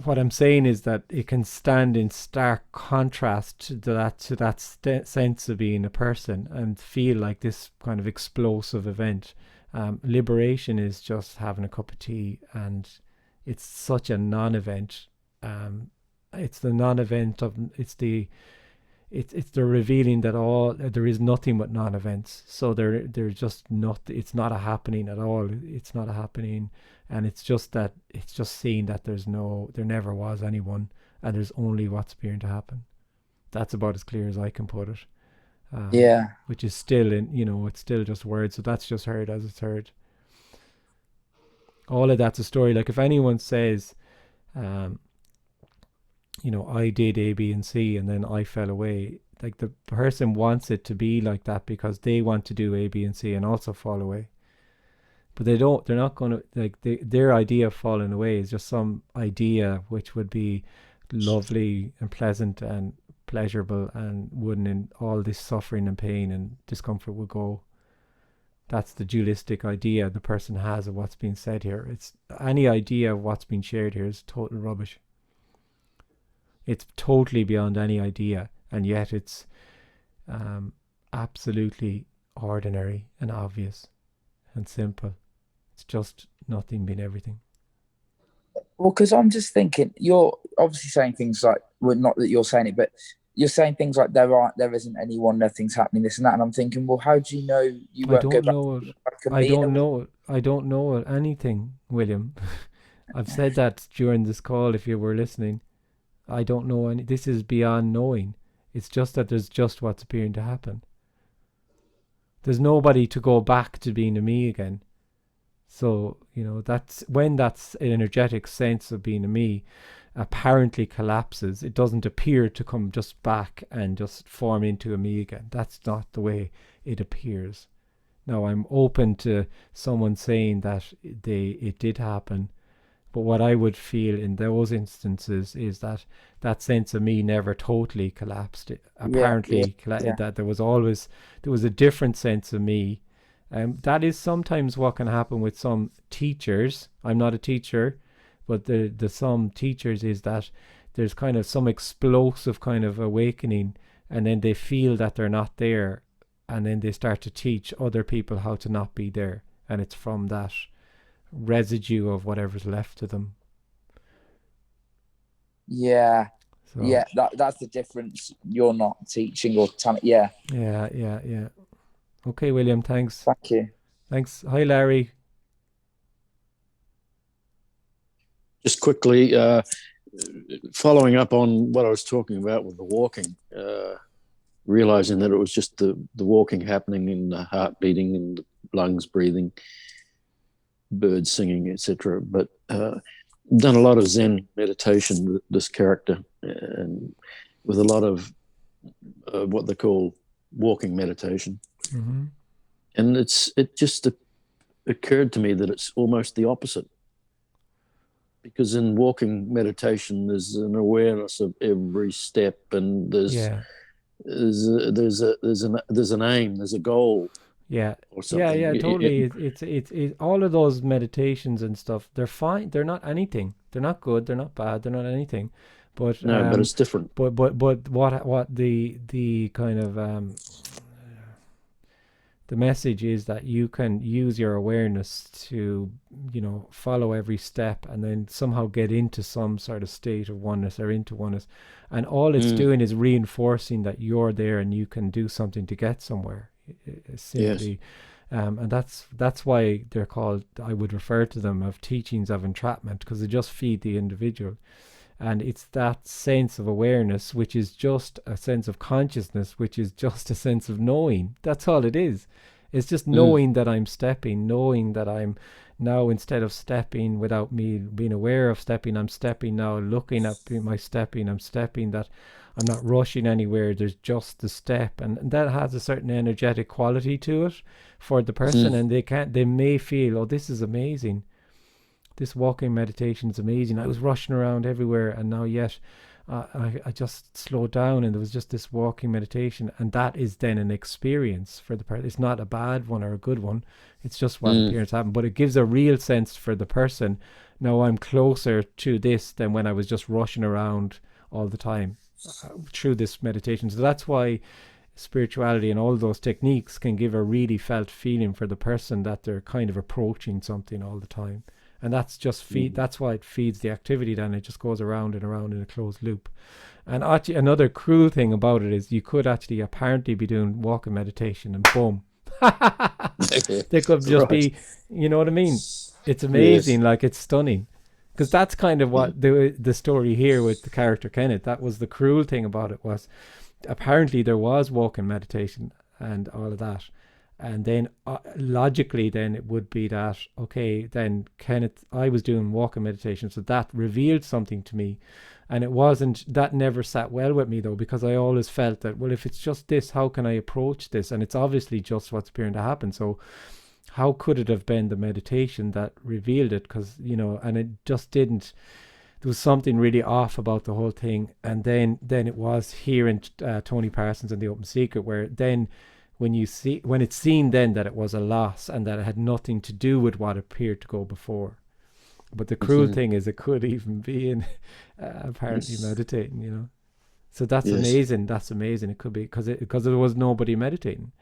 A: what I'm saying is that it can stand in stark contrast to that sense of being a person and feel like this kind of explosive event. Liberation is just having a cup of tea, and it's such a non-event. It's the non-event of it's the revealing that there is nothing but non-events. So there's just not. It's not a happening at all. It's not a happening, and it's just seeing that there never was anyone, and there's only what's appearing to happen. That's about as clear as I can put it. Which is still it's still just words. So that's just heard as it's heard. All of that's a story. Like if anyone says, I did A, B, and C, and then I fell away. Like the person wants it to be like that because they want to do A, B, and C and also fall away. But they're not going to, like, their idea of falling away is just some idea which would be lovely and pleasant and pleasurable, and wouldn't, in all this suffering and pain and discomfort would go. That's the dualistic idea the person has of what's being said here. It's any idea of what's being shared here is total rubbish. It's totally beyond any idea, and yet it's absolutely ordinary and obvious and simple. It's just nothing being everything.
D: Well, because I'm just thinking, you're obviously saying things like, well, not that you're saying it, but you're saying things like there isn't anyone, nothing's happening, this and that, and I'm thinking, well, how do you know you won't go back?
A: I don't know anything, William. I've said that during this call, if you were listening. I don't know any. This is beyond knowing. It's just that there's just what's appearing to happen. There's nobody to go back to being a me again. So, that's when that energetic sense of being a me apparently collapses. It doesn't appear to come just back and just form into a me again. That's not the way it appears. Now, I'm open to someone saying that it did happen. But what I would feel in those instances is that sense of me never totally collapsed. That there was a different sense of me. That is sometimes what can happen with some teachers. I'm not a teacher, but the some teachers is that there's kind of some explosive kind of awakening, and then they feel that they're not there, and then they start to teach other people how to not be there, and it's from that residue of whatever's left to them.
D: Yeah. So, yeah, that's the difference. You're not teaching or telling. Yeah.
A: Okay, William, thanks.
D: Thank you.
A: Thanks. Hi, Larry.
E: Just quickly, following up on what I was talking about with the walking, realizing that it was just the walking happening and the heart beating and the lungs breathing, birds singing, etc. But done a lot of Zen meditation with this character, and with a lot of what they call walking meditation.
A: Mm-hmm.
E: And it just occurred to me that it's almost the opposite, because in walking meditation there's an awareness of every step, and there's an aim, there's a goal.
A: Yeah, totally. It's all of those meditations and stuff. They're fine. They're not anything. They're not good. They're not bad. They're not anything. But
E: but it's different.
A: But what the kind of the message is that you can use your awareness to follow every step, and then somehow get into some sort of state of oneness or into oneness, and all it's doing is reinforcing that you're there and you can do something to get somewhere. Simply, and that's why they're called, I would refer to them of teachings of entrapment, because they just feed the individual. And it's that sense of awareness, which is just a sense of consciousness, which is just a sense of knowing. That's all it is. It's just knowing that I'm stepping, knowing that I'm now, instead of stepping without me being aware of stepping, I'm stepping now, looking at my stepping, I'm stepping, that I'm not rushing anywhere. There's just the step, and that has a certain energetic quality to it for the person, and they may feel, oh, this is amazing. this walking meditation is amazing. I was rushing around everywhere, and now yet I just slowed down, and there was just this walking meditation, and that is then an experience for the person. It's not a bad one or a good one. It's just what appears to happen, but it gives a real sense for the person. Now I'm closer to this than when I was just rushing around all the time through this meditation. So that's why spirituality and all those techniques can give a really felt feeling for the person, that they're kind of approaching something all the time. And that's just that's why it feeds the activity. Then it just goes around and around in a closed loop. And actually, another cruel thing about it is you could actually apparently be doing walking meditation and boom. They could just be, you know what I mean? It's amazing. Yes. Like, it's stunning. Because that's kind of what the story here with the character Kenneth, that was the cruel thing about it, was apparently there was walking meditation and all of that. And then logically then it would be that, okay, then Kenneth, I was doing walking meditation, so that revealed something to me. And it wasn't, that never sat well with me though, because I always felt that, well, if it's just this, how can I approach this? And it's obviously just what's appearing to happen. So how could it have been the meditation that revealed it? Because, you know, and it just didn't. There was something really off about the whole thing. And then it was here in Tony Parsons and the Open Secret, where then when it's seen then that it was a loss and that it had nothing to do with what appeared to go before. But the cruel thing is, it could even be in apparently meditating, you know. So that's amazing. That's amazing. It could be because there was nobody meditating.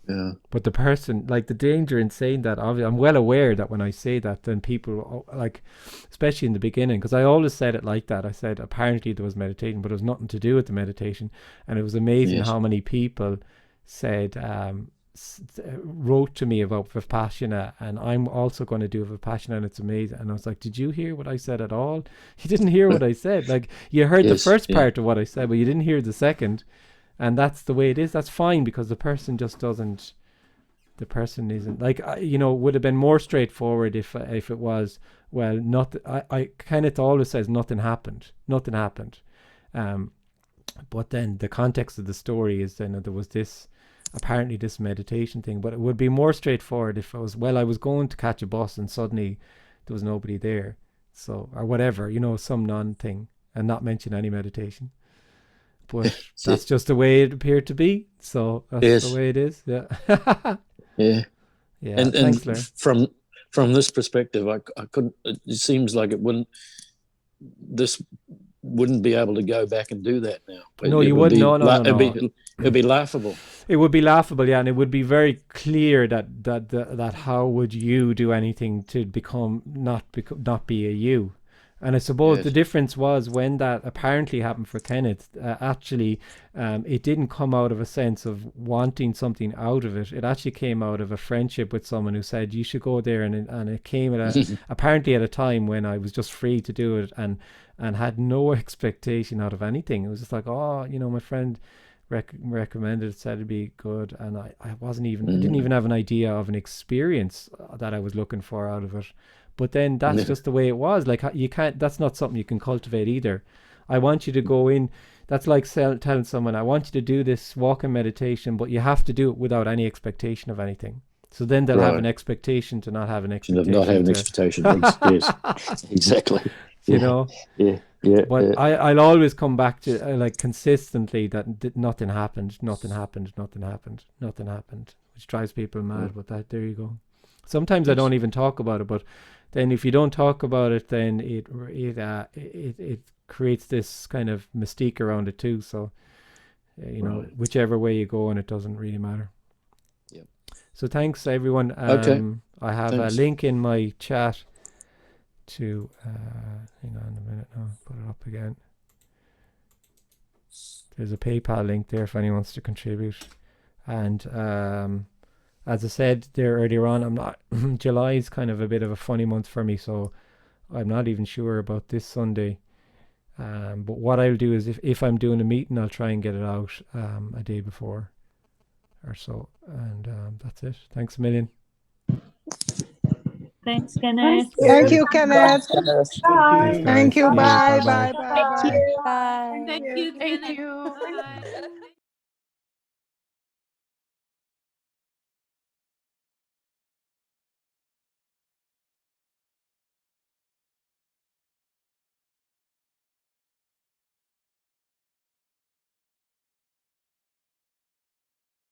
A: Yeah. But the person, like, the danger in saying that, obviously, I'm well aware that when I say that, then people, like, especially in the beginning, because I always said it like that. I said apparently there was meditation, but it was nothing to do with the meditation. And it was amazing how many people said, wrote to me about Vipassana, and I'm also going to do Vipassana, and it's amazing. And I was like, did you hear what I said at all? You didn't hear what I said. Like, you heard the first part of what I said, but you didn't hear the second. And that's the way it is. That's fine, because the person just doesn't, the person isn't, like, you know, would have been more straightforward if it was, well, I Kenneth always says nothing happened. But then the context of the story is then there was this, apparently this meditation thing. But it would be more straightforward if it was, well, I was going to catch a bus and suddenly there was nobody there. So, or whatever, you know, some non-thing, and not mention any meditation. But that's just the way it appeared to be. So that's the way it is. Yeah.
E: Yeah.
A: And
E: thanks,
A: Larry.
E: From this perspective, I couldn't. It seems like this wouldn't be able to go back and do that now.
A: No, you wouldn't. No.
E: It'd be laughable.
A: It would be laughable, yeah, and it would be very clear that how would you do anything to not be a you. And I suppose the difference was when that apparently happened for Kenneth, actually, it didn't come out of a sense of wanting something out of it. It actually came out of a friendship with someone who said, you should go there. And it came apparently at a time when I was just free to do it and had no expectation out of anything. It was just like, oh, you know, my friend recommended it, said it'd be good. And I didn't even have an idea of an experience that I was looking for out of it. But then that's just the way it was. Like, you can't, that's not something you can cultivate either. I want you to go in, that's like telling someone, I want you to do this walking meditation, but you have to do it without any expectation of anything. So then they'll have an expectation to not have an expectation.
E: Not have an expectation, yes, exactly.
A: You know? Yeah. But I'll always come back to, like, consistently that nothing happened, which drives people mad. But there you go. Sometimes I don't even talk about it, but then if you don't talk about it, then it creates this kind of mystique around it too. So, you know, whichever way you go, and it doesn't really matter. Yeah. So thanks everyone.
E: Okay.
A: I have a link in my chat to hang on a minute now, put it up again. There's a PayPal link there if anyone wants to contribute. And as I said there earlier on, July is kind of a bit of a funny month for me, so I'm not even sure about this Sunday. But what I'll do is if I'm doing a meeting, I'll try and get it out a day before or so. And that's it. Thanks a million.
H: Thanks, Kenneth.
I: Thank you, Kenneth.
H: Bye.
I: Thank you. Bye.
A: Bye.
I: Bye. Bye.
H: Bye.
C: Thank you, Kenneth.
I: Thank you.
C: Bye.